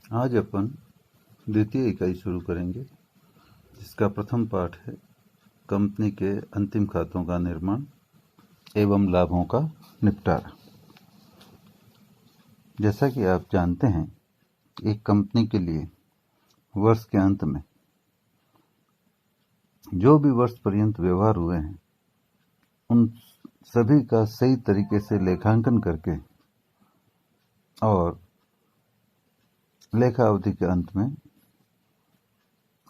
आज अपन द्वितीय इकाई शुरू करेंगे, जिसका प्रथम पाठ है कंपनी के अंतिम खातों का निर्माण एवं लाभों का निपटारा। जैसा कि आप जानते हैं, एक कंपनी के लिए वर्ष के अंत में जो भी वर्ष पर्यंत व्यवहार हुए हैं, उन सभी का सही तरीके से लेखांकन करके और लेखा अवधि के अंत में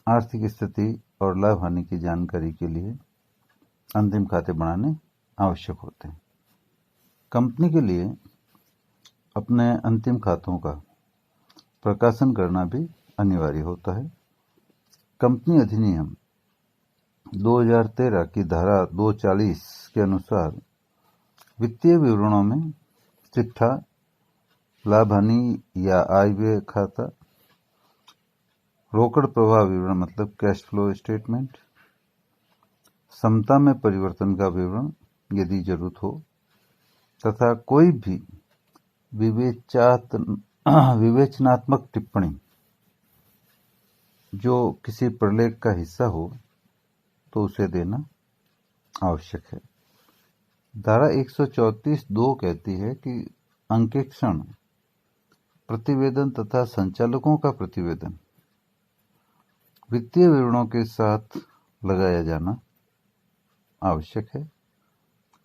आर्थिक स्थिति और लाभ हानि की जानकारी के लिए अंतिम खाते बनाने आवश्यक होते हैं। कंपनी के लिए अपने अंतिम खातों का प्रकाशन करना भी अनिवार्य होता है। कंपनी अधिनियम 2013 की धारा 240 के अनुसार वित्तीय विवरणों में चिट्ठा, लाभ हानि या आय व्यय खाता, रोकड़ प्रवाह विवरण मतलब कैश फ्लो स्टेटमेंट, समता में परिवर्तन का विवरण यदि जरूरत हो, तथा कोई भी विवेचनात्मक टिप्पणी जो किसी प्रलेख का हिस्सा हो तो उसे देना आवश्यक है। धारा 134(2) कहती है कि अंकेक्षण, प्रतिवेदन तथा संचालकों का प्रतिवेदन वित्तीय विवरणों के साथ लगाया जाना आवश्यक है।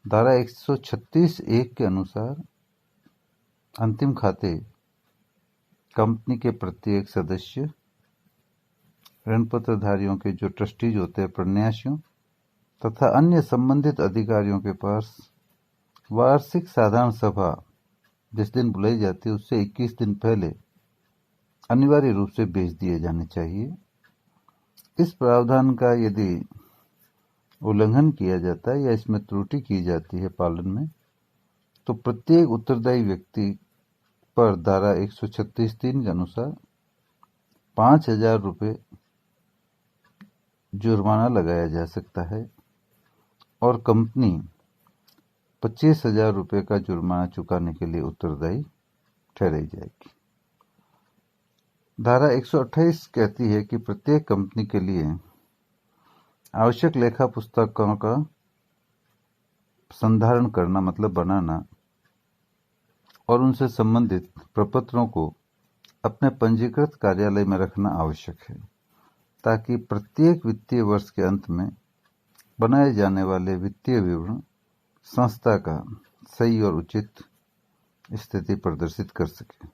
धारा 136(1) के अनुसार अंतिम खाते कंपनी के प्रत्येक सदस्य, ऋणपत्रधारियों के जो ट्रस्टीज होते हैं, प्रन्यासियों तथा अन्य संबंधित अधिकारियों के पास वार्षिक साधारण सभा जिस दिन बुलाई जाती है उससे 21 दिन पहले अनिवार्य रूप से भेज दिए जाने चाहिए। इस प्रावधान का यदि उल्लंघन किया जाता है या इसमें त्रुटि की जाती है पालन में, तो प्रत्येक उत्तरदायी व्यक्ति पर धारा 136(3) के अनुसार 5,000 रुपये जुर्माना लगाया जा सकता है और कंपनी 25,000 रुपये का जुर्माना चुकाने के लिए उत्तरदायी ठहराई जाएगी। धारा 128 कहती है कि प्रत्येक कंपनी के लिए आवश्यक लेखा पुस्तकों का संधारण करना मतलब बनाना और उनसे संबंधित प्रपत्रों को अपने पंजीकृत कार्यालय में रखना आवश्यक है, ताकि प्रत्येक वित्तीय वर्ष के अंत में बनाए जाने वाले वित्तीय विवरण संस्था का सही और उचित स्थिति प्रदर्शित कर सके।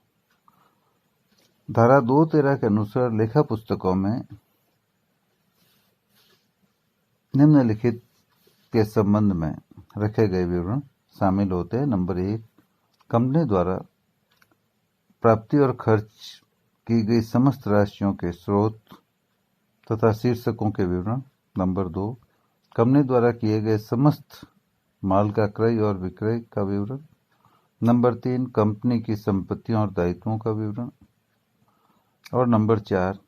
धारा 213 के अनुसार लेखा पुस्तकों में निम्नलिखित के संबंध में रखे गए विवरण शामिल होते हैं। नंबर 1, कंपनी द्वारा प्राप्ति और खर्च की गई समस्त राशियों के स्रोत तथा शीर्षकों के विवरण। नंबर 2, कंपनी द्वारा किए गए समस्त माल का क्रय और विक्रय का विवरण। नंबर 3, कंपनी की संपत्तियों और दायित्वों का विवरण। और नंबर 4,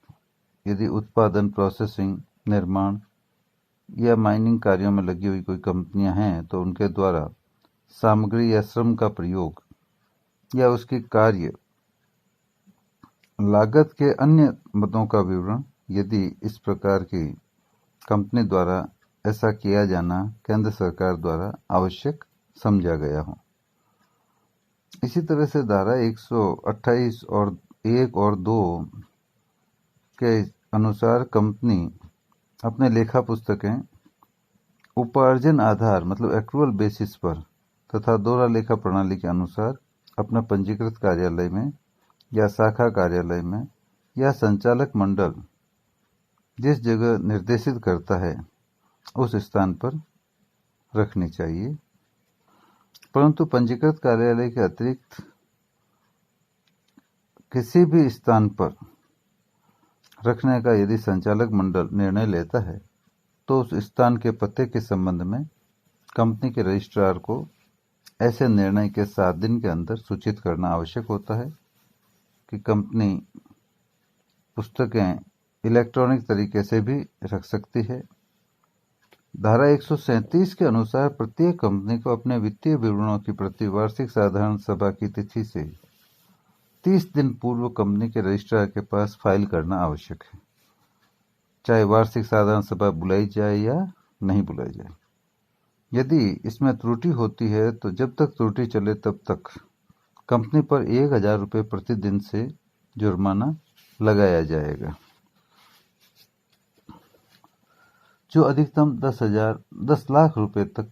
यदि उत्पादन, प्रोसेसिंग, निर्माण या माइनिंग कार्यों में लगी हुई कोई कंपनियां हैं तो उनके द्वारा सामग्री या श्रम का प्रयोग या उसकी कार्य लागत के अन्य मदों का विवरण, यदि इस प्रकार की कंपनी द्वारा ऐसा किया जाना केंद्र सरकार द्वारा आवश्यक समझा गया हो। इसी तरह से धारा 128 और 1 और 2 के अनुसार कंपनी अपने लेखा पुस्तकें उपार्जन आधार मतलब एक्रूअल बेसिस पर तथा दोहरा लेखा प्रणाली के अनुसार अपना पंजीकृत कार्यालय में या शाखा कार्यालय में या संचालक मंडल जिस जगह निर्देशित करता है उस स्थान पर रखनी चाहिए। परंतु पंजीकृत कार्यालय के अतिरिक्त किसी भी स्थान पर रखने का यदि संचालक मंडल निर्णय लेता है तो उस स्थान के पते के संबंध में कंपनी के रजिस्ट्रार को ऐसे निर्णय के 7 दिन के अंदर सूचित करना आवश्यक होता है कि कंपनी पुस्तकें इलेक्ट्रॉनिक तरीके से भी रख सकती है। धारा 137 के अनुसार प्रत्येक कंपनी को अपने वित्तीय विवरणों की प्रति वार्षिक साधारण सभा की तिथि से 30 दिन पूर्व कंपनी के रजिस्ट्रार के पास फाइल करना आवश्यक है, चाहे वार्षिक साधारण सभा बुलाई जाए या नहीं बुलाई जाए। यदि इसमें त्रुटि होती है तो जब तक त्रुटि चले तब तक कंपनी पर 1000 रुपये प्रतिदिन से जुर्माना लगाया जाएगा, जो अधिकतम 10 लाख रुपए तक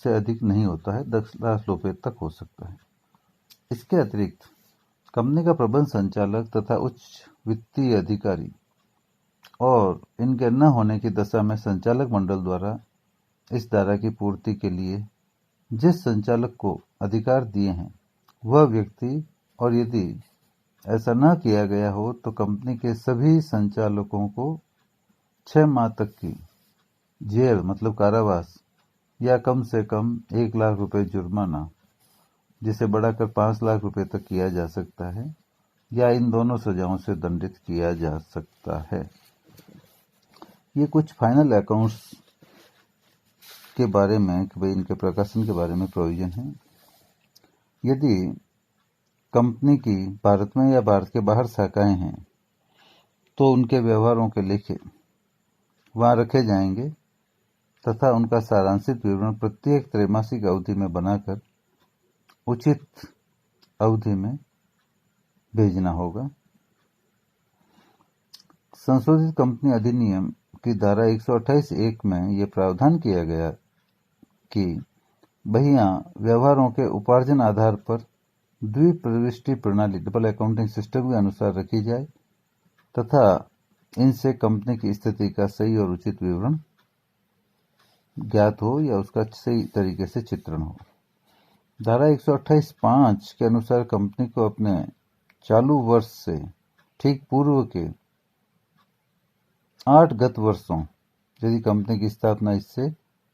से अधिक नहीं होता है, 10 लाख रुपए तक हो सकता है। इसके अतिरिक्त कंपनी का प्रबंध संचालक तथा उच्च वित्तीय अधिकारी और इनके न होने की दशा में संचालक मंडल द्वारा इस धारा की पूर्ति के लिए जिस संचालक को अधिकार दिए हैं वह व्यक्ति, और यदि ऐसा न किया गया हो तो कंपनी के सभी संचालकों को 6 माह तक की जेल मतलब कारावास या कम से कम 1 लाख रुपए जुर्माना, जिसे बढ़ाकर 5 लाख रुपए तक किया जा सकता है, या इन दोनों सजाओं से दंडित किया जा सकता है। ये कुछ फाइनल अकाउंट्स के बारे में कि भाई इनके प्रकाशन के बारे में प्रोविजन है। यदि कंपनी की भारत में या भारत के बाहर शाखाएं हैं तो उनके व्यवहारों के लेखे वहां रखे जाएंगे तथा उनका सारांशित विवरण प्रत्येक त्रैमासिक अवधि में बनाकर उचित अवधि में भेजना होगा। संशोधित कंपनी अधिनियम की धारा 128(1) में यह प्रावधान किया गया कि बहियां व्यवहारों के उपार्जन आधार पर द्विप्रविष्टि प्रणाली डबल अकाउंटिंग सिस्टम के अनुसार रखी जाए तथा इनसे कंपनी की स्थिति का सही और उचित विवरण ज्ञात हो या उसका सही तरीके से चित्रण हो। धारा 128(5) के अनुसार कंपनी को अपने चालू वर्ष से ठीक पूर्व के 8 गत वर्षों, यदि कंपनी की स्थापना इससे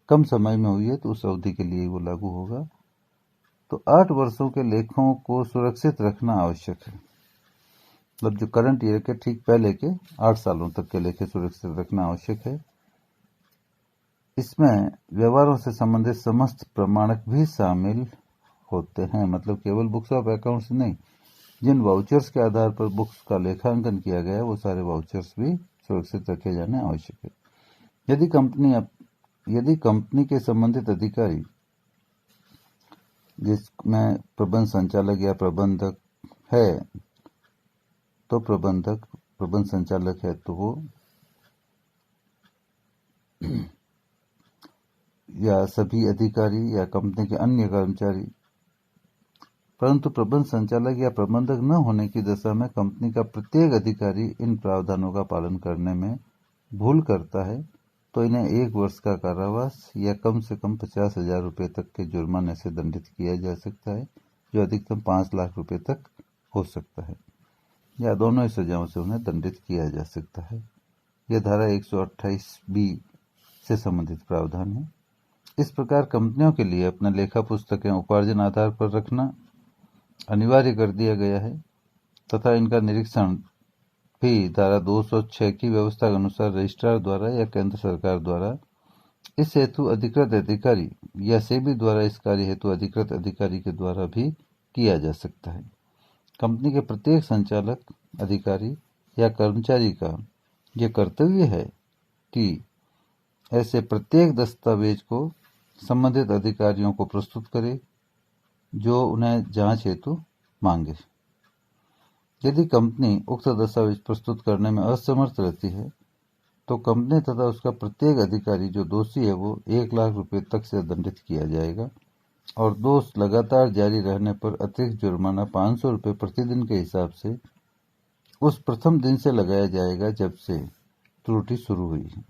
कम समय में हुई है तो उस अवधि के लिए वो लागू होगा, तो 8 वर्षों के लेखों को सुरक्षित रखना आवश्यक है। मतलब जो करंट ईयर के ठीक पहले के 8 सालों तक के लेखे सुरक्षित रखना आवश्यक है। इसमें व्यवहारों से संबंधित समस्त प्रमाणक भी शामिल होते हैं, मतलब केवल बुक्स ऑफ अकाउंट्स नहीं, जिन वाउचर्स के आधार पर बुक्स का लेखांकन किया गया है वो सारे वाउचर्स भी सुरक्षित रखे जाने आवश्यक है। यदि कंपनी के संबंधित अधिकारी, जिसमें प्रबंध संचालक या प्रबंधक है तो प्रबंध संचालक है तो वो या सभी अधिकारी या कंपनी के अन्य कर्मचारी, परंतु प्रबंध संचालक या प्रबंधक न होने की दशा में कंपनी का प्रत्येक अधिकारी इन प्रावधानों का पालन करने में भूल करता है तो इन्हें 1 वर्ष का कारावास या कम से कम 50,000 रुपये तक के जुर्माने से दंडित किया जा सकता है, जो अधिकतम 5 लाख रुपये तक हो सकता है, या दोनों ही सजाओं से उन्हें दंडित किया जा सकता है। यह धारा 128(b) से संबंधित प्रावधान है। इस प्रकार कंपनियों के लिए अपना लेखा पुस्तकें उपार्जन आधार पर रखना अनिवार्य कर दिया गया है तथा इनका निरीक्षण भी धारा 206 की व्यवस्था के अनुसार रजिस्ट्रार द्वारा या केंद्र सरकार द्वारा इस हेतु अधिकृत अधिकारी या सेबी द्वारा इस कार्य हेतु अधिकृत अधिकारी के द्वारा भी किया जा सकता है। कंपनी के प्रत्येक संचालक, अधिकारी या कर्मचारी का यह कर्तव्य है कि ऐसे प्रत्येक दस्तावेज को संबंधित अधिकारियों को प्रस्तुत करे जो उन्हें जांच हेतु मांगे। यदि कंपनी उक्त दस्तावेज प्रस्तुत करने में असमर्थ रहती है तो कंपनी तथा उसका प्रत्येक अधिकारी जो दोषी है वो 1 लाख रुपये तक से दंडित किया जाएगा और दोष लगातार जारी रहने पर अतिरिक्त जुर्माना 500 रुपये प्रतिदिन के हिसाब से उस प्रथम दिन से लगाया जाएगा जब से त्रुटि शुरू हुई है।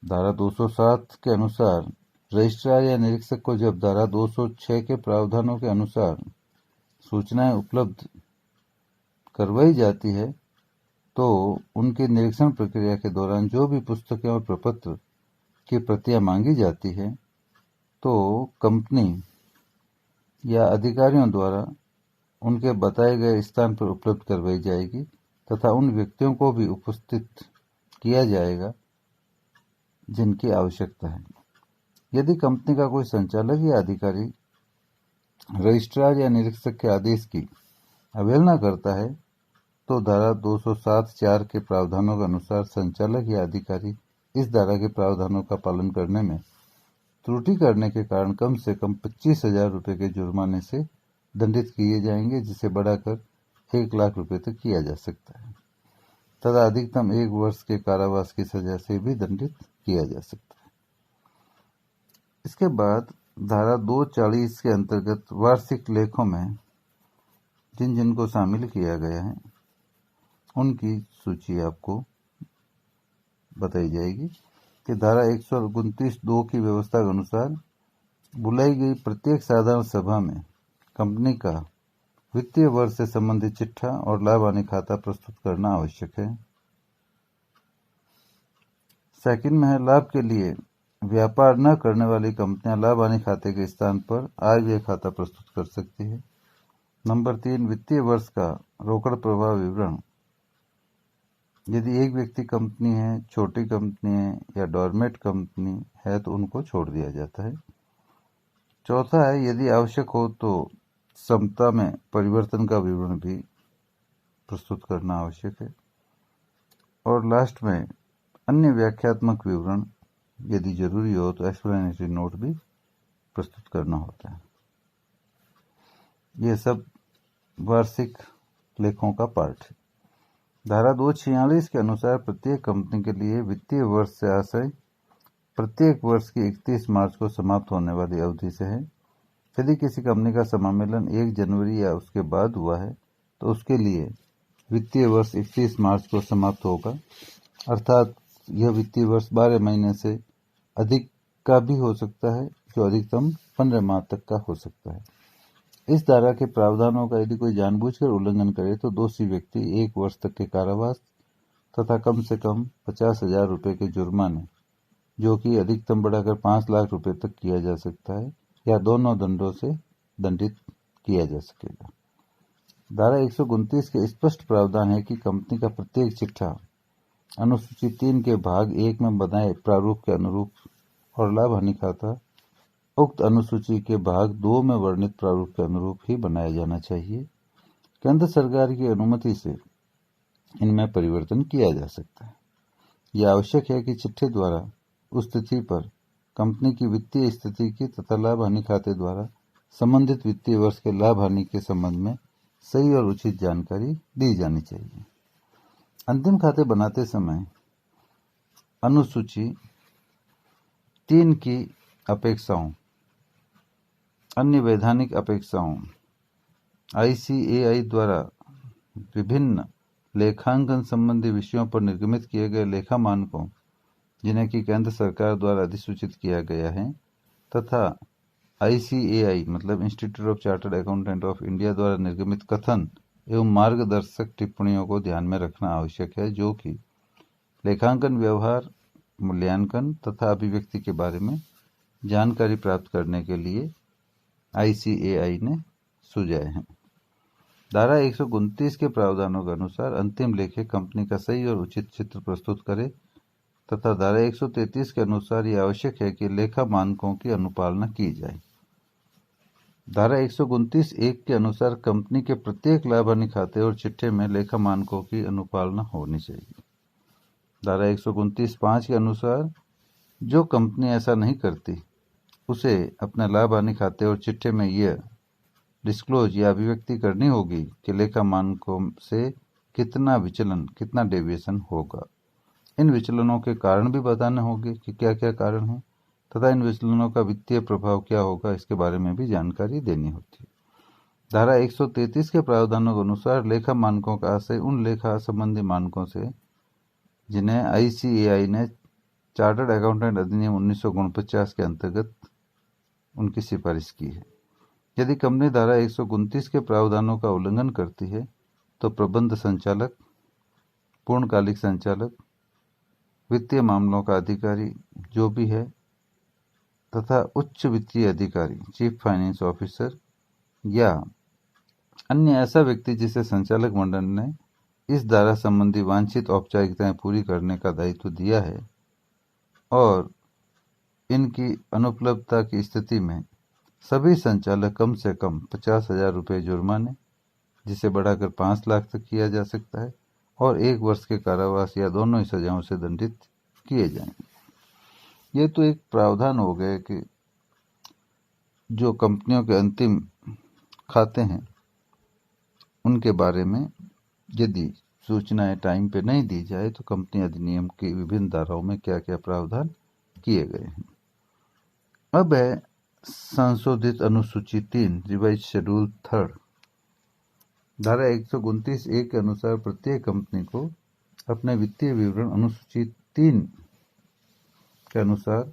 धारा 207 के अनुसार रजिस्ट्रार या निरीक्षक को जब धारा 206 के प्रावधानों के अनुसार सूचनाएं उपलब्ध करवाई जाती है तो उनकी निरीक्षण प्रक्रिया के दौरान जो भी पुस्तकें और प्रपत्र की प्रतियां मांगी जाती है तो कंपनी या अधिकारियों द्वारा उनके बताए गए स्थान पर उपलब्ध करवाई जाएगी तथा उन व्यक्तियों को भी उपस्थित किया जाएगा जिनकी आवश्यकता है। यदि कंपनी का कोई संचालक या अधिकारी रजिस्ट्रार या निरीक्षक के आदेश की अवहेलना करता है तो धारा 207(4) के प्रावधानों के अनुसार संचालक या अधिकारी इस धारा के प्रावधानों का पालन करने में त्रुटि करने के कारण कम से कम 25,000 रुपये के जुर्माने से दंडित किए जाएंगे, जिसे बढ़ाकर 1 लाख रुपये तक किया जा सकता है तथा अधिकतम 1 वर्ष के कारावास की सजा से भी दंडित किया जा सकता है। इसके बाद धारा 240 के अंतर्गत वार्षिक लेखों में जिन जिन को शामिल किया गया है उनकी सूची आपको बताई जाएगी कि धारा 129(2) की व्यवस्था के अनुसार बुलाई गई प्रत्येक साधारण सभा में कंपनी का वित्तीय वर्ष से संबंधित चिट्ठा और लाभ हानि खाता प्रस्तुत करना आवश्यक है। सेकंड में है, लाभ के लिए व्यापार न करने वाली कंपनियां लाभ हानि खाते के स्थान पर आय व्यय खाता प्रस्तुत कर सकती है। नंबर 3, वित्तीय वर्ष का रोकड़ प्रवाह विवरण। यदि एक व्यक्ति कंपनी है, छोटी कंपनी है या डोरमेट कंपनी है तो उनको छोड़ दिया जाता है। चौथा है, यदि आवश्यक हो तो समता में परिवर्तन का विवरण भी प्रस्तुत करना आवश्यक है। और लास्ट में अन्य व्याख्यात्मक विवरण यदि जरूरी हो तो एक्सप्लेनेटरी नोट भी प्रस्तुत करना होता है। ये सब वार्षिक लेखों का पार्ट है। धारा 246 के अनुसार प्रत्येक कंपनी के लिए वित्तीय वर्ष से आशय प्रत्येक वर्ष की 31 मार्च को समाप्त होने वाली अवधि से है। यदि किसी कंपनी का समामेलन 1 जनवरी या उसके बाद हुआ है तो उसके लिए वित्तीय वर्ष 31 मार्च को समाप्त होगा, अर्थात यह वित्तीय वर्ष 12 महीने से अधिक का भी हो सकता है, जो अधिकतम 15 माह तक का हो सकता है। इस धारा के प्रावधानों का यदि कोई जानबूझकर उल्लंघन करे तो दोषी व्यक्ति 1 वर्ष तक के कारावास तथा कम से कम 50,000 रुपये के जुर्माने, जो कि अधिकतम बढ़ाकर 5 लाख रुपये तक किया जा सकता है, या दोनों दंडों से दंडित किया जा सकेगा। धारा 129 के स्पष्ट प्रावधान है कि कंपनी का प्रत्येक चिट्ठा अनुसूची 3 के भाग 1 में बनाए प्रारूप के अनुरूप और लाभ हानि खाता उक्त अनुसूची के भाग 2 में वर्णित प्रारूप के अनुरूप ही बनाया जाना चाहिए। केंद्र सरकार की अनुमति से इनमें परिवर्तन किया जा सकता है। यह आवश्यक है कि चिट्ठे द्वारा उस तिथि पर कंपनी की वित्तीय स्थिति की तथा लाभ हानि खाते द्वारा संबंधित वित्तीय वर्ष के लाभ हानि के संबंध में सही और उचित जानकारी दी जानी चाहिए। अंतिम खाते बनाते समय अनुसूची 3 की अपेक्षाओं, अन्य वैधानिक अपेक्षाओं, ICAI द्वारा विभिन्न लेखांकन संबंधी विषयों पर निर्गमित किए गए लेखा मानकों, जिन्हें कि केंद्र सरकार द्वारा अधिसूचित किया गया है, तथा ICAI मतलब institute of chartered accountant of India द्वारा निर्गमित कथन एवं मार्गदर्शक टिप्पणियों को ध्यान में रखना आवश्यक है, जो कि लेखांकन व्यवहार, मूल्यांकन तथा अभिव्यक्ति के बारे में जानकारी प्राप्त करने के लिए ICAI ने सुझाए हैं। धारा 129 के प्रावधानों के अनुसार अंतिम लेखे कंपनी का सही और उचित चित्र प्रस्तुत करे तथा धारा 133 के अनुसार यह आवश्यक है कि लेखा मानकों की अनुपालना की जाए। धारा 129(1) के अनुसार कंपनी के प्रत्येक लाभ हानि खाते और चिट्ठे में लेखा मानकों की अनुपालना होनी चाहिए। धारा 129(5) के अनुसार जो कंपनी ऐसा नहीं करती उसे अपने लाभ हानि खाते और चिट्ठे में यह डिस्क्लोज या अभिव्यक्ति करनी होगी कि लेखा मानकों से कितना विचलन, कितना डेविएशन होगा। इन विचलनों के कारण भी बताने होंगे कि क्या क्या कारण हैं तथा इन विचलनों का वित्तीय प्रभाव क्या होगा, इसके बारे में भी जानकारी देनी होती है। धारा 133 के प्रावधानों के अनुसार लेखा मानकों का आशय उन लेखा संबंधी मानकों से जिन्हें ICAI ने चार्टर्ड अकाउंटेंट अधिनियम 1949 के अंतर्गत उनकी सिफारिश की है। यदि कंपनी धारा 129 के प्रावधानों का उल्लंघन करती है तो प्रबंध संचालक, पूर्णकालिक संचालक, वित्तीय मामलों का अधिकारी जो भी है तथा उच्च वित्तीय अधिकारी, चीफ फाइनेंस ऑफिसर या अन्य ऐसा व्यक्ति जिसे संचालक मंडल ने इस धारा संबंधी वांछित औपचारिकताएं पूरी करने का दायित्व दिया है और इनकी अनुपलब्धता की स्थिति में सभी संचालक कम से कम 50,000 रुपये जुर्माने, जिसे बढ़ाकर 5 लाख तक किया जा सकता है, और 1 वर्ष के कारावास या दोनों ही सजाओं से दंडित किए जाएंगे। ये तो एक प्रावधान हो गए कि जो कंपनियों के अंतिम खाते हैं उनके बारे में यदि सूचनाएं टाइम पे नहीं दी जाए तो कंपनी अधिनियम की विभिन्न धाराओं में क्या क्या प्रावधान किए गए हैं। अब है संशोधित अनुसूची 3 रिवाइज शेड्यूल 3। धारा 129(a) के अनुसार प्रत्येक कंपनी को अपने वित्तीय विवरण अनुसूची 3 के अनुसार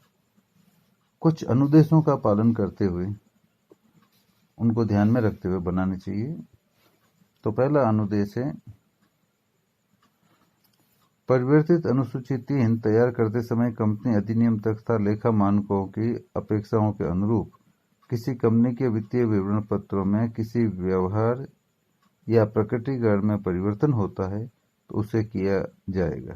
कुछ अनुदेशों का पालन करते हुए, उनको ध्यान में रखते हुए बनाने चाहिए। तो पहला अनुदेश है, परिवर्तित अनुसूची 3 तैयार करते समय कंपनी अधिनियम तथा लेखा मानकों की अपेक्षाओं के अनुरूप किसी कंपनी के वित्तीय विवरण पत्रों में किसी व्यवहार या प्रकटीकरण में परिवर्तन होता है तो उसे किया जाएगा,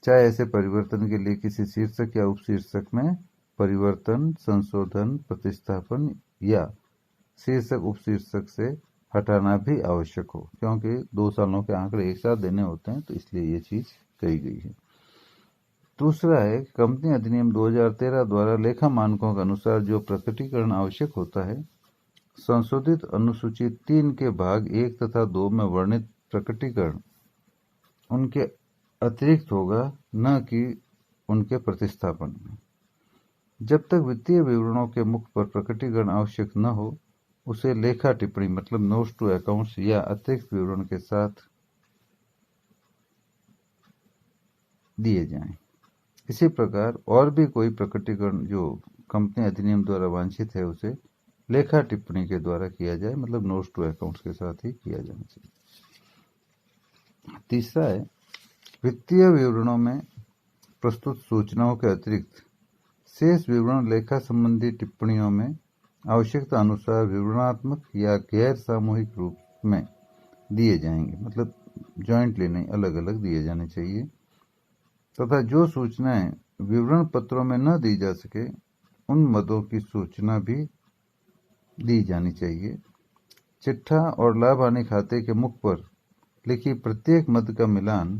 चाहे ऐसे परिवर्तन के लिए किसी शीर्षक या उपशीर्षक में परिवर्तन, संशोधन, प्रतिस्थापन या शीर्षक उपशीर्षक से हटाना भी आवश्यक हो, क्योंकि 2 सालों के आंकड़े एक साथ देने होते हैं, तो इसलिए ये चीज कही गई है। दूसरा है, कंपनी अधिनियम 2013 द्वारा लेखा मानकों के अनुसार जो प्रकटीकरण आवश्यक होता है, संशोधित अनुसूची 3 के भाग 1 तथा 2 में वर्णित प्रकटीकरण उनके अतिरिक्त होगा, न कि उनके प्रतिस्थापन में। जब तक वित्तीय विवरणों के मुख पर प्रकटीकरण आवश्यक न हो, उसे लेखा टिप्पणी मतलब नोट्स टू अकाउंट्स या अतिरिक्त विवरण के साथ दिए जाएं। इसी प्रकार और भी कोई प्रकटीकरण जो कंपनी अधिनियम द्वारा वांछित है, उसे लेखा टिप्पणी के द्वारा किया जाए, मतलब नोट्स टू अकाउंट्स के साथ ही किया जाना चाहिए। तीसरा है, वित्तीय विवरणों में प्रस्तुत सूचनाओं के अतिरिक्त शेष विवरण लेखा संबंधी टिप्पणियों में आवश्यकता अनुसार विवरणात्मक या गैर सामूहिक रूप में दिए जाएंगे, मतलब जॉइंटली नहीं, अलग अलग दिए जाने चाहिए। तथा जो सूचनाएं विवरण पत्रों में न दी जा सके, उन मदों की सूचना भी दी जानी चाहिए। चिट्ठा और लाभ हानि खाते के मुख पर लिखी प्रत्येक मद का मिलान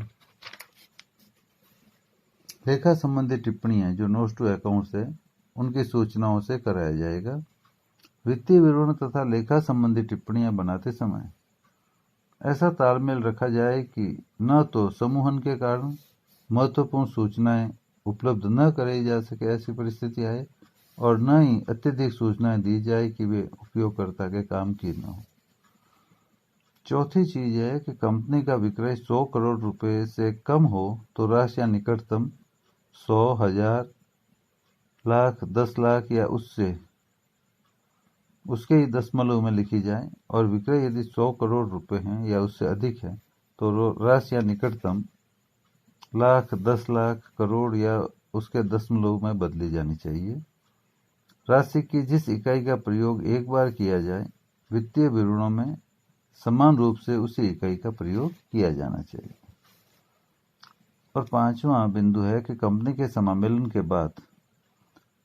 लेखा संबंधी टिप्पणियां जो नोट्स टू अकाउंट्स है उनकी सूचनाओं से कराया जाएगा। वित्तीय विवरण तथा लेखा संबंधी टिप्पणियां बनाते समय ऐसा तालमेल रखा जाए कि न तो समूहन के कारण महत्वपूर्ण सूचनाएं उपलब्ध न कराई जा सके, ऐसी परिस्थिति आए, और न ही अत्यधिक सूचनाएं दी जाए कि वे उपयोगकर्ता के काम की न हो। चौथी चीज है कि कंपनी का विक्रय 100 करोड़ रुपए से कम हो तो राशि या निकटतम 100, 1000, लाख, 10 लाख या उसके ही दशमलव में लिखी जाए, और विक्रय यदि 100 करोड़ रुपए हैं या उससे अधिक है तो राशि या निकटतम लाख, 10 लाख, करोड़ या उसके दशमलव में बदली जानी चाहिए। राशि की जिस इकाई का प्रयोग एक बार किया जाए, वित्तीय विवरणों में समान रूप से उसी इकाई का प्रयोग किया जाना चाहिए। और 5वां बिंदु है कि कंपनी के समामेलन के बाद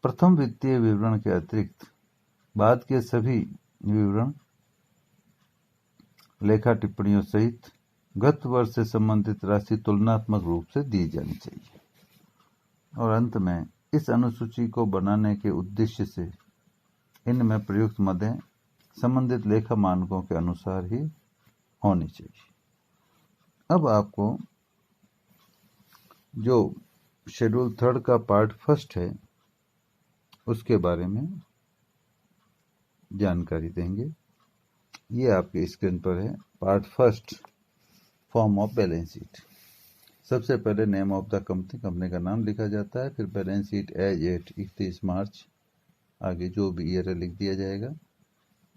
प्रथम वित्तीय विवरण के अतिरिक्त बाद के सभी विवरण लेखा टिप्पणियों सहित गत वर्ष से संबंधित राशि तुलनात्मक रूप से दी जानी चाहिए। और अंत में, इस अनुसूची को बनाने के उद्देश्य से इनमें प्रयुक्त मदें संबंधित लेखा मानकों के अनुसार ही होनी चाहिए। अब आपको जो शेड्यूल 3 का पार्ट 1 है उसके बारे में जानकारी देंगे। ये आपके स्क्रीन पर है। Part 1, form of balance sheet. सबसे पहले नेम ऑफ द कंपनी का नाम लिखा जाता है, फिर बैलेंस शीट एज एट 31 मार्च, आगे जो भी ईयर है लिख दिया जाएगा।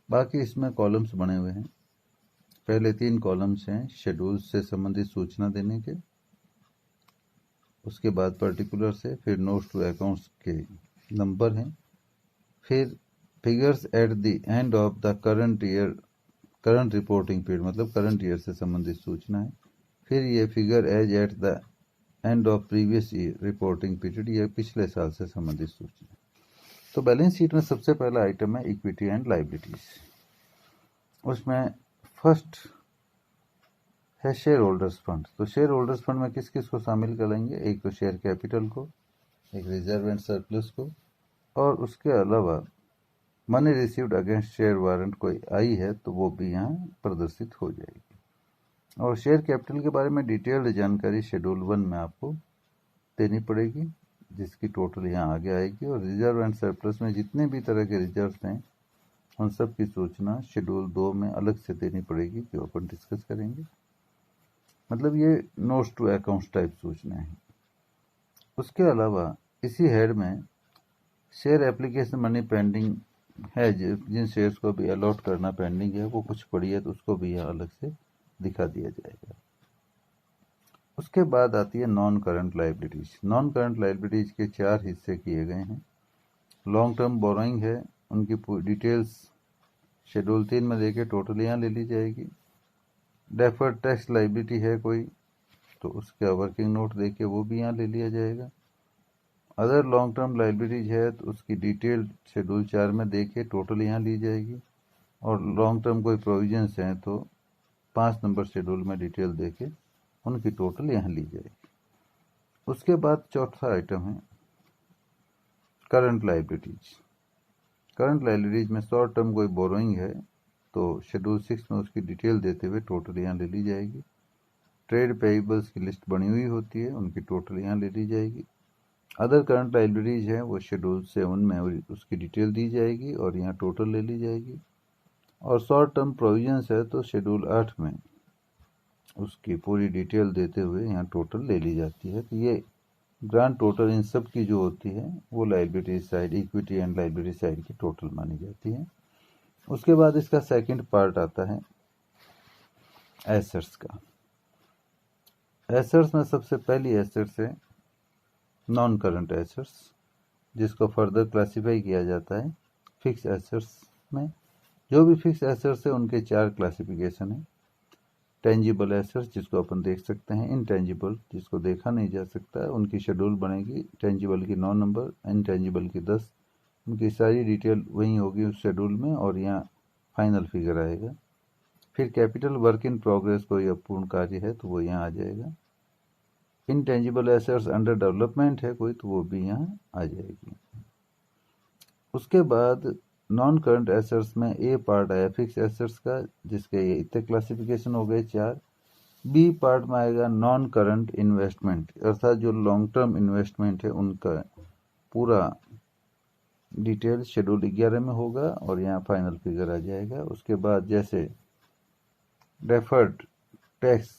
बाकी इसमें कॉलम्स बने हुए हैं। पहले 3 कॉलम्स हैं शेड्यूल से संबंधित सूचना देने के, उसके बाद पर्टिकुलर से, फिर नोट्स टू अकाउंट्स के नंबर हैं, फिर figures at the end of the current reporting period, मतलब करंट ईयर से संबंधित सूचना है। फिर ये figure as at the end of previous year reporting period, ये पिछले साल से संबंधित सूचना है। तो बैलेंस शीट में सबसे पहला आइटम है इक्विटी एंड लायबिलिटीज। उसमें फर्स्ट है शेयर होल्डर्स फंड। तो शेयर होल्डर्स फंड में किस किस को शामिल करेंगे, एक तो शेयर कैपिटल को, एक रिजर्व एंड सरप्लस को, और उसके अलावा money received against share warrant कोई आई है तो वो भी यहाँ प्रदर्शित हो जाएगी। और शेयर कैपिटल के बारे में डिटेल्ड जानकारी शेड्यूल 1 में आपको देनी पड़ेगी, जिसकी टोटल यहाँ आगे आएगी। और रिजर्व एंड सरप्लस में जितने भी तरह के रिजर्व हैं उन सब की सूचना शेड्यूल 2 में अलग से देनी पड़ेगी, जो अपन डिस्कस करेंगे। मतलब ये नोट्स टू अकाउंट्स टाइप सूचना है। उसके अलावा इसी हेड में शेयर एप्लीकेशन मनी पेंडिंग है, जिन शेयर्स को भी अलॉट करना पेंडिंग है वो कुछ पड़ी है तो उसको भी यहाँ अलग से दिखा दिया जाएगा। उसके बाद आती है non current liabilities. Non current liabilities के 4 हिस्से किए गए हैं। लॉन्ग टर्म बोरोइंग है, उनकी डिटेल्स शेड्यूल 3 में देके टोटल यहाँ ले ली जाएगी। डेफर्ड टैक्स लायबिलिटी है कोई तो उसका वर्किंग नोट देके वो भी यहाँ ले लिया जाएगा। अदर लॉन्ग टर्म लायबिलिटीज है तो उसकी डिटेल शेड्यूल 4 में देके टोटल यहाँ ली जाएगी। और लॉन्ग टर्म कोई प्रोविजंस हैं तो 5 नंबर शेड्यूल में डिटेल देके उनकी टोटल यहाँ ली जाएगी। उसके बाद चौथा आइटम है करंट लायबिलिटीज। करंट लायबिलिटीज में शॉर्ट टर्म कोई बोरोइंग है तो शेड्यूल 6 में उसकी डिटेल देते हुए टोटल यहाँ ले ली जाएगी। ट्रेड पेएबल्स की लिस्ट बनी हुई होती है, उनकी टोटल यहाँ ले ली जाएगी। अदर करंट लायबिलिटीज है वो शेड्यूल 7 में उसकी डिटेल दी जाएगी और यहाँ टोटल ले ली जाएगी। और शॉर्ट टर्म प्रोविजंस है तो शेड्यूल 8 में उसकी पूरी डिटेल देते हुए यहाँ टोटल ले ली जाती है। तो ये ग्रांड टोटल इन सब की जो होती है वो liability side, equity and liability side की टोटल मानी जाती है। उसके बाद इसका सेकंड पार्ट आता है एसेट्स का। एसेट्स में सबसे पहली एसेट्स है नॉन करंट एसेट्स, जिसको फर्दर क्लासिफाई किया जाता है फिक्स एसेट्स में। जो भी फिक्स एसेट्स है उनके 4 क्लासिफिकेशन है। टेंजिबल एसेट्स जिसको अपन देख सकते हैं, इनटेंजिबल जिसको देखा नहीं जा सकता है, उनकी शेड्यूल बनेगी। टेंजिबल की 9 नंबर, इनटेंजिबल की 10। उनकी सारी डिटेल वहीं होगी उस शेड्यूल में और यहाँ फाइनल फिगर आएगा। फिर कैपिटल वर्क इन प्रोग्रेस कोई अपूर्ण कार्य है तो वो यहाँ आ जाएगा। इनटेंजिबल एसेट्स अंडर डेवलपमेंट है कोई तो वो भी यहाँ आ जाएगी। उसके बाद नॉन करंट एसेट्स में ए पार्ट आया फिक्स एसेट्स का, जिसके ये इतने क्लासिफिकेशन हो गए 4। बी पार्ट में आएगा नॉन करंट इन्वेस्टमेंट, अर्थात जो लॉन्ग टर्म इन्वेस्टमेंट है उनका पूरा डिटेल शेड्यूल 11 में होगा और यहाँ फाइनल फिगर आ जाएगा। उसके बाद जैसे डेफर्ड टैक्स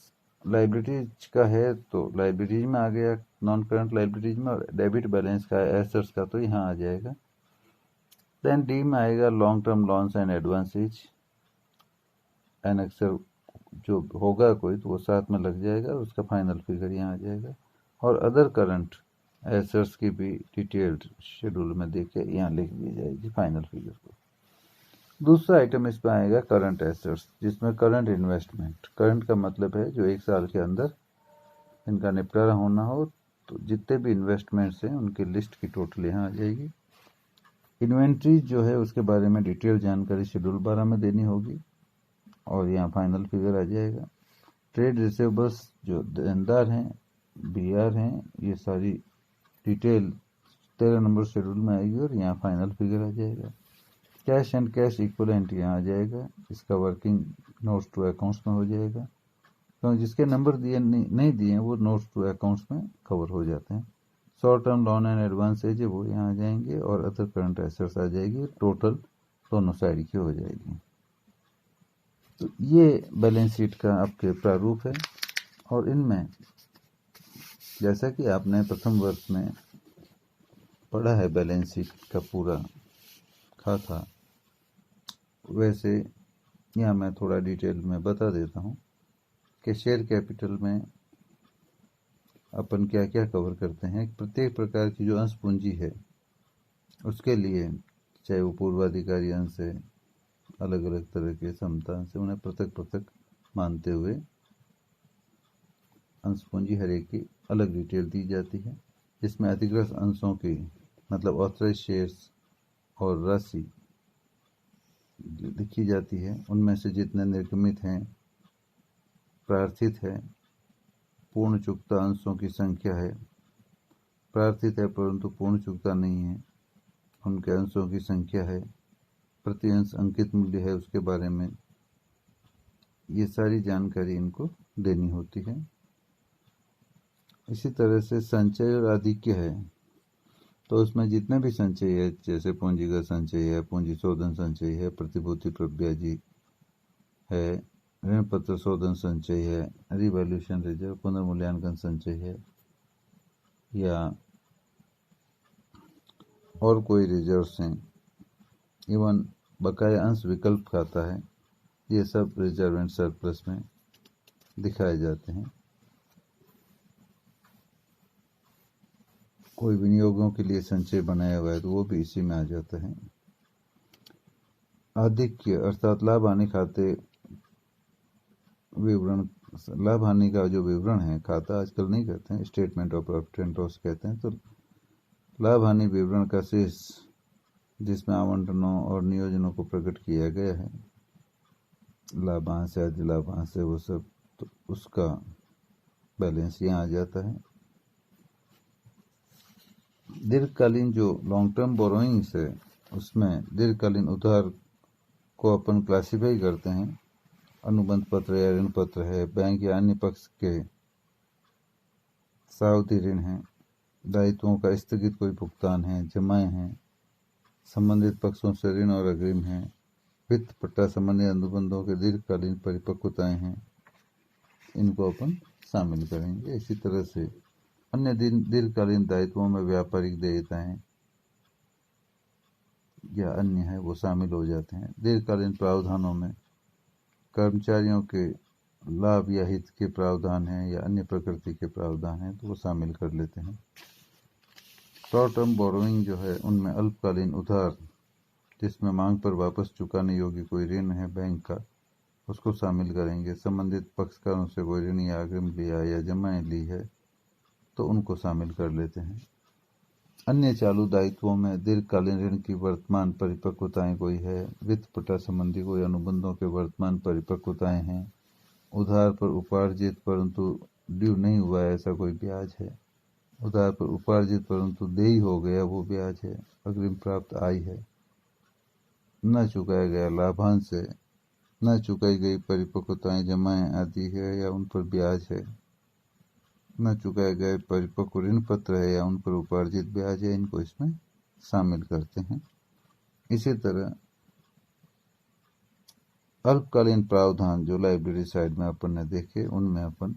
लायबिलिटीज का है तो लायबिलिटीज में आ गया नॉन करंट लायबिलिटीज में, और डेबिट बैलेंस का है एसेट्स का तो यहाँ आ जाएगा। देन डी में आएगा long term loans and advances, annexure जो होगा कोई तो वो साथ में लग जाएगा, उसका फाइनल फिगर यहाँ आ जाएगा। और अदर करंट एसेट्स की भी डिटेल्ड शेड्यूल में देके यहाँ लिख दी जाएगी फाइनल फिगर को। दूसरा आइटम इसमें आएगा करंट एसेट्स, जिसमें करंट इन्वेस्टमेंट। करंट का मतलब है जो 1 साल के अंदर इनका निपटारा होना हो, तो जितने भी इन्वेस्टमेंट्स हैं उनकी लिस्ट की टोटल यहाँ आ जाएगी। इन्वेंट्री जो है उसके बारे में डिटेल जानकारी शेड्यूल 12 में देनी होगी और यहाँ फाइनल फिगर आ जाएगा। ट्रेड रिसीवेबल्स जो देनदार हैं, बीआर हैं, ये सारी डिटेल 13 नंबर शेड्यूल में आएगी और यहाँ फाइनल फिगर आ जाएगा। कैश एंड कैश इक्विवेलेंट यहाँ आ जाएगा, इसका वर्किंग नोट्स टू अकाउंट्स में हो जाएगा, क्योंकि जिसके नंबर दिए नहीं दिए हैं वो नोट्स टू अकाउंट्स में कवर हो जाते हैं। Short term loan and advances है वो यहाँ आ जाएंगे और अदर करंट एसेट्स आ जाएगी, टोटल दोनों साइड की हो जाएगी। तो ये बैलेंस शीट का आपके प्रारूप है। और इनमें जैसा कि आपने प्रथम वर्ष में पढ़ा है बैलेंस शीट का पूरा खाता, वैसे यहाँ मैं थोड़ा डिटेल में बता देता हूँ कि शेयर कैपिटल में अपन क्या क्या कवर करते हैं। प्रत्येक प्रकार की जो अंश पूंजी है उसके लिए, चाहे वो पूर्वाधिकारी अंश है, अलग अलग तरह के समता अंश है, उन्हें पृथक पृथक मानते हुए अंश पूंजी हर एक की अलग डिटेल दी जाती है, जिसमें अधिकृत अंशों की मतलब ऑथराइज शेयर्स और राशि लिखी जाती है, उनमें से जितने निर्गमित हैं, प्रार्थित है, पूर्ण चुकता अंशों की संख्या है, प्रार्थित है परंतु पूर्ण चुकता नहीं है, उनके अंशों की संख्या है, प्रति अंश अंकित मूल्य है उसके बारे में, ये सारी जानकारी इनको देनी होती है। इसी तरह से संचय और आधिक्य है, तो उसमें जितने भी संचय है, जैसे पूंजीगत संचय है, पूंजी शोधन संचय है, प्रतिभूति प्रब्याजी है, ऋण पत्र शोधन संचय है, रिवैल्यूएशन रिजर्व पुनर्मूल्यांकन संचय है, या और कोई रिजर्व्स हैं, इवन बकाया अंश विकल्प खाता है, ये सब रिजर्व एंड सरप्लस में दिखाए जाते हैं। कोई विनियोगों के लिए संचय बनाया हुआ है तो वो भी इसी में आ जाता है। आधिक्य अर्थात लाभ हानि खाते विवरण, लाभ हानि का जो विवरण है, खाता आजकल नहीं कहते हैं, statement of profit and loss कहते हैं, तो लाभ हानि विवरण का शेष जिसमें आवंटनों और नियोजनों को प्रकट किया गया है, लाभांश या अधिलाभांश है वो सब, तो उसका बैलेंस यहाँ आ जाता है। दीर्घकालीन जो लॉन्ग टर्म बोरोइंग्स है, उसमें दीर्घकालीन उधार को अपन क्लासिफाई करते हैं, अनुबंध पत्र या ऋण पत्र है, बैंक या अन्य पक्ष के सावधि ऋण है, दायित्वों का स्थगित कोई भुगतान है, जमाएं हैं, संबंधित पक्षों से ऋण और अग्रिम है, वित्त पट्टा संबंधी अनुबंधों के दीर्घकालीन परिपक्वताएं हैं, इनको अपन शामिल करेंगे। इसी तरह से अन्य दीर्घकालीन दायित्वों में व्यापारिक देयताएं या अन्य है वो शामिल हो जाते हैं। दीर्घकालीन प्रावधानों में कर्मचारियों के लाभ या हित के प्रावधान हैं या अन्य प्रकृति के प्रावधान हैं तो वो शामिल कर लेते हैं। शॉर्ट टर्म बोरोइंग जो है, उनमें अल्पकालीन उधार जिसमें मांग पर वापस चुकाने योग्य कोई ऋण है बैंक का, उसको शामिल करेंगे। संबंधित पक्षकारों से कोई ऋण या अग्रिम लिया या जमाएं ली है तो उनको शामिल कर लेते हैं। अन्य चालू दायित्वों में दीर्घकालीन ऋण की वर्तमान परिपक्वताएं कोई है, वित्त पट्टा संबंधी कोई अनुबंधों के वर्तमान परिपक्वताएं हैं, उधार पर उपार्जित परंतु ड्यू नहीं हुआ है ऐसा कोई ब्याज है, उधार पर उपार्जित परंतु देय हो गया वो ब्याज है, अग्रिम प्राप्त आय है, न चुकाया गया लाभांश है, न चुकाई गई परिपक्वताएं जमाएं आदि है या उन पर ब्याज है, न चुकाए गए परिपक्व ऋण पत्र है या उन पर उपार्जित ब्याज है, इनको इसमें शामिल करते हैं। इसी तरह अल्पकालीन प्रावधान जो लाइब्रेरी साइड में अपन ने देखे, उनमें अपन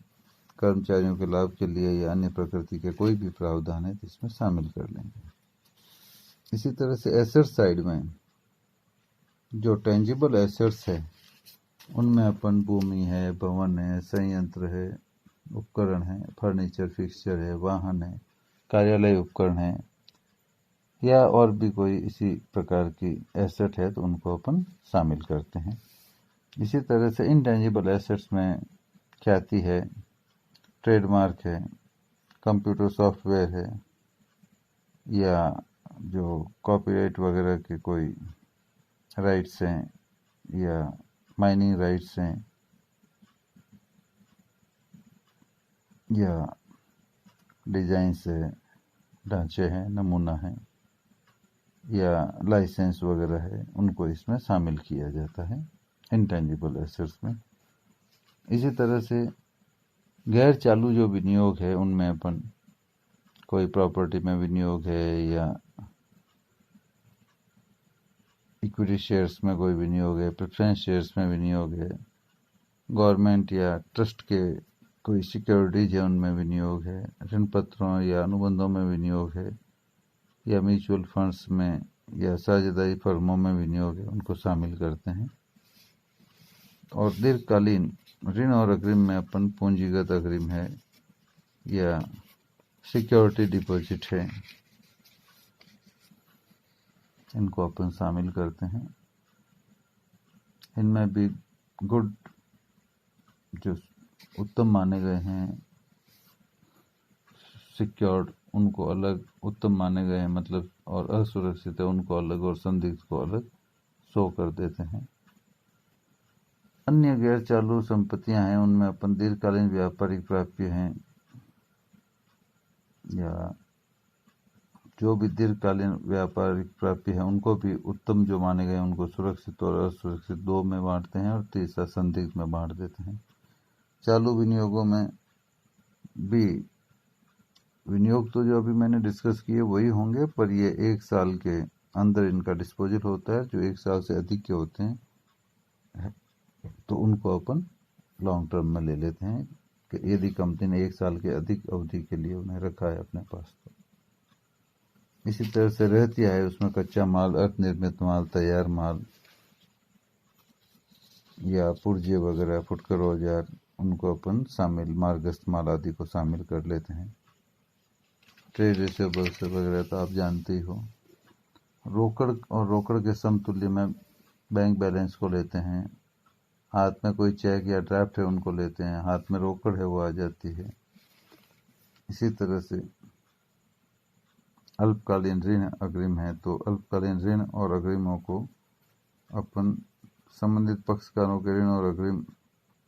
कर्मचारियों के लाभ के लिए या अन्य प्रकृति के कोई भी प्रावधान है तो इसमें शामिल कर लेंगे। इसी तरह से एसेट साइड में जो टेंजिबल एसेट्स है, उनमें अपन भूमि है, भवन है, संयंत्र है, उपकरण है, फर्नीचर फिक्सचर है, वाहन है, कार्यालय उपकरण है, या और भी कोई इसी प्रकार की एसेट है तो उनको अपन शामिल करते हैं। इसी तरह से इंटेंजिबल एसेट्स में ख्याति है, ट्रेडमार्क है, कंप्यूटर सॉफ्टवेयर है, या जो कॉपीराइट वगैरह के कोई राइट्स हैं, या माइनिंग राइट्स हैं, या डिजाइन्स है, ढांचे हैं, नमूना है, या लाइसेंस वगैरह है, उनको इसमें शामिल किया जाता है इंटेंजिबल एसेट्स में। इसी तरह से गैर चालू जो विनियोग है, उनमें अपन कोई प्रॉपर्टी में विनियोग है, या इक्विटी शेयर्स में कोई विनियोग है, प्रेफरेंस शेयर्स में विनियोग है, गवर्नमेंट या ट्रस्ट के कोई सिक्योरिटीज है उनमें विनियोग है, ऋण पत्रों या अनुबंधों में विनियोग है, या म्यूचुअल फंड्स में या साझेदारी फर्मों में विनियोग है, उनको शामिल करते हैं। और दीर्घकालीन ऋण और अग्रिम में अपन पूंजीगत अग्रिम है या सिक्योरिटी डिपॉजिट है, इनको अपन शामिल करते हैं। इनमें भी गुड जो उत्तम माने गए हैं, सिक्योर्ड उनको अलग उत्तम माने गए हैं, मतलब और असुरक्षित है उनको अलग और संदिग्ध को अलग शो कर देते हैं। अन्य गैर चालू संपत्तियां हैं, उनमें अपन दीर्घकालीन व्यापारिक प्राप्य हैं या जो भी दीर्घकालीन व्यापारिक प्राप्य है उनको भी उत्तम जो माने गए उनको सुरक्षित और असुरक्षित दो में बांटते हैं और तीसरा संदिग्ध में बांट देते हैं। चालू विनियोगों में भी विनियोग तो जो अभी मैंने डिस्कस किए वही होंगे, पर ये 1 साल के अंदर इनका डिस्पोजल होता है। जो 1 साल से अधिक के होते हैं तो उनको अपन लॉन्ग टर्म में ले लेते हैं कि यदि कंपनी ने 1 साल के अधिक अवधि के लिए उन्हें रखा है अपने पास। तो इसी तरह से रहतिया है, उसमें कच्चा माल, अर्ध निर्मित माल, तैयार माल या पुर्जे वगैरह, फुटकर औजार, उनको अपन शामिल, मार्गस्थ माल आदि को शामिल कर लेते हैं। ट्रेड रिसीवेबल्स वगैरह तो आप जानते ही हो। रोकड़ और रोकड़ के समतुल्य में बैंक बैलेंस को लेते हैं। हाथ में कोई चेक या ड्राफ्ट है उनको लेते हैं, हाथ में रोकड़ है वो आ जाती है। इसी तरह से अल्पकालीन ऋण अग्रिम है, तो अल्पकालीन ऋण और अग्रिमों को अपन संबंधित पक्षकारों के ऋण और अग्रिम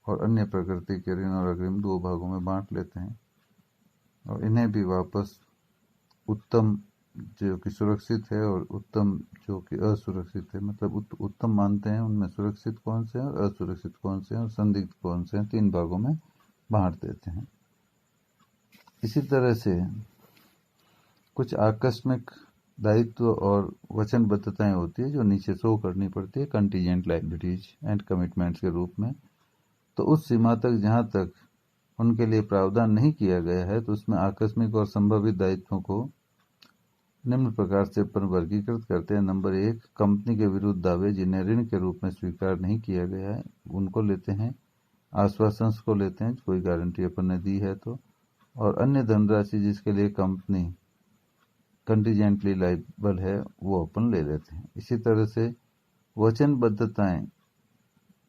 और अन्य प्रकृति के ऋण और अग्रिम 2 भागों में बांट लेते हैं और इन्हें भी वापस उत्तम जो कि सुरक्षित है और उत्तम जो कि असुरक्षित है, मतलब उत्तम मानते हैं उनमें सुरक्षित कौन से हैं और असुरक्षित कौन से हैं और संदिग्ध कौन से हैं, 3 भागों में बांट देते हैं। इसी तरह से कुछ आकस्मिक दायित्व और वचनबद्धताएं होती है जो नीचे शो करनी पड़ती है कंटीजेंट लायबिलिटीज एंड कमिटमेंट्स के रूप में। तो उस सीमा तक जहां तक उनके लिए प्रावधान नहीं किया गया है तो उसमें आकस्मिक और संभावित दायित्वों को निम्न प्रकार से अपन वर्गीकृत करते हैं। नंबर 1, कंपनी के विरुद्ध दावे जिन्हें ऋण के रूप में स्वीकार नहीं किया गया है उनको लेते हैं। आश्वासन को लेते हैं, कोई गारंटी अपन ने दी है तो, और अन्य धनराशि जिसके लिए कंपनी कंटीजेंटली लायबल है वो अपन ले लेते हैं। इसी तरह से वचनबद्धताएं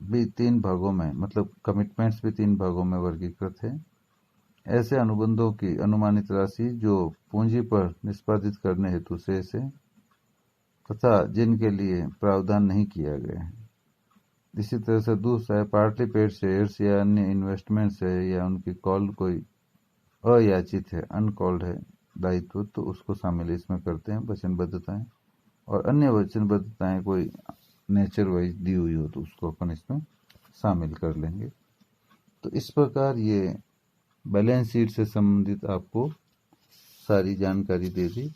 भी 3 भागों में, मतलब कमिटमेंट्स भी 3 भागों में वर्गीकृत है। ऐसे अनुबंधों की अनुमानित राशि जो पूंजी पर निष्पादित करने हेतु शेष है तथा जिनके लिए प्रावधान नहीं किया गया है। इसी तरह से दूसरा है पार्टली पेड शेयर्स या अन्य इन्वेस्टमेंट्स है या उनकी कॉल कोई अयाचित है, अनकॉल्ड है दायित्व, तो उसको शामिल इसमें करते हैं वचनबद्धताएं। और अन्य वचनबद्धताएं कोई नेचर वाइज दी हुई हो तो उसको अपन इसमें शामिल कर लेंगे। तो इस प्रकार ये बैलेंस शीट से संबंधित आपको सारी जानकारी दे दी।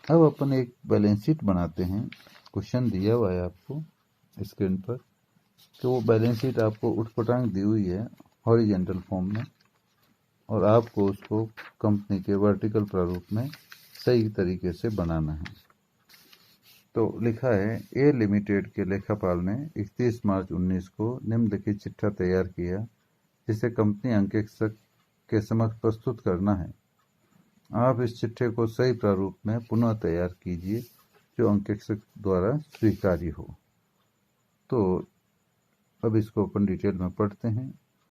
अब अपन एक बैलेंस शीट बनाते हैं। क्वेश्चन दिया हुआ है आपको स्क्रीन पर कि वो बैलेंस शीट आपको उठपटांग दी हुई है हॉरिजेंटल फॉर्म में और आपको उसको कंपनी के वर्टिकल प्रारूप में सही तरीके से बनाना है। तो लिखा है, ए लिमिटेड के लेखापाल ने 31 मार्च 19 को निम्नलिखित चिट्ठा तैयार किया जिसे कंपनी अंकेक्षक के समक्ष प्रस्तुत करना है। आप इस चिट्ठे को सही प्रारूप में पुनः तैयार कीजिए जो अंकेक्षक द्वारा स्वीकार्य हो। तो अब इसको अपन डिटेल में पढ़ते हैं।